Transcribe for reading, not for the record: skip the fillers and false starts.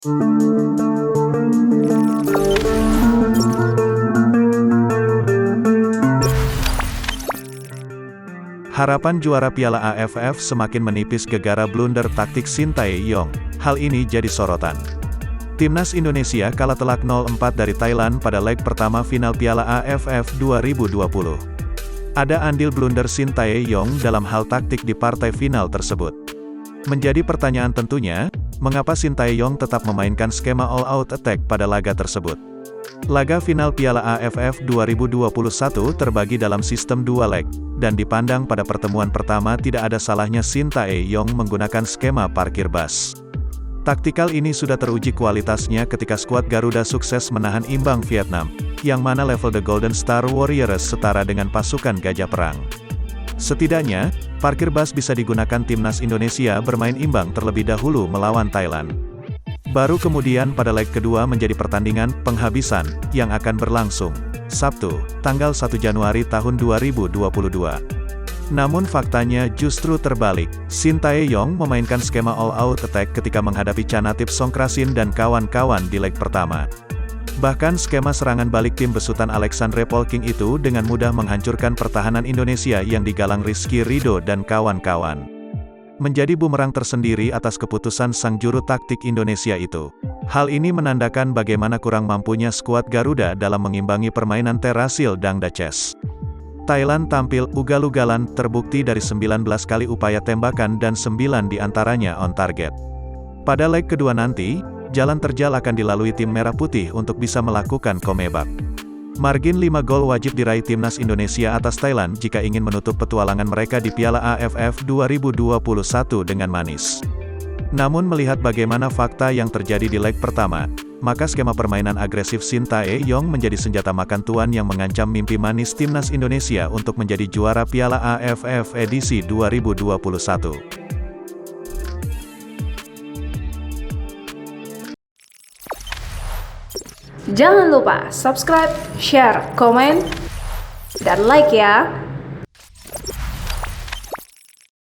Harapan juara Piala AFF semakin menipis gegara blunder taktik Sintayong. Hal ini jadi sorotan. Timnas Indonesia kalah telak 0-4 dari Thailand pada leg pertama final Piala AFF 2020. Ada andil blunder Sintayong dalam hal taktik di partai final tersebut. Menjadi pertanyaan tentunya, mengapa Sintayong tetap memainkan skema all-out attack pada laga tersebut? Laga final Piala AFF 2021 terbagi dalam sistem 2 leg, dan dipandang pada pertemuan pertama tidak ada salahnya Sintayong menggunakan skema parkir bus. Taktikal ini sudah teruji kualitasnya ketika skuad Garuda sukses menahan imbang Vietnam, yang mana level The Golden Star Warriors setara dengan pasukan Gajah Perang. Setidaknya, parkir bus bisa digunakan timnas Indonesia bermain imbang terlebih dahulu melawan Thailand. Baru kemudian pada leg kedua menjadi pertandingan penghabisan yang akan berlangsung Sabtu, tanggal 1 Januari tahun 2022. Namun faktanya justru terbalik. Sintayong memainkan skema all-out attack ketika menghadapi Chanatip Songkrasin dan kawan-kawan di leg pertama. Bahkan skema serangan balik tim besutan Alexandre Polking itu dengan mudah menghancurkan pertahanan Indonesia yang digalang Rizky Ridho dan kawan-kawan. Menjadi bumerang tersendiri atas keputusan sang juru taktik Indonesia itu. Hal ini menandakan bagaimana kurang mampunya skuad Garuda dalam mengimbangi permainan Terasil Dangdaches. Thailand tampil ugal-ugalan, terbukti dari 19 kali upaya tembakan dan 9 diantaranya on target. Pada leg kedua nanti, jalan terjal akan dilalui tim Merah Putih untuk bisa melakukan comeback. Margin 5 gol wajib diraih timnas Indonesia atas Thailand jika ingin menutup petualangan mereka di Piala AFF 2021 dengan manis. Namun melihat bagaimana fakta yang terjadi di leg pertama, maka skema permainan agresif Sintayong menjadi senjata makan tuan yang mengancam mimpi manis timnas Indonesia untuk menjadi juara Piala AFF edisi 2021. Jangan lupa subscribe, share, komen, dan like ya!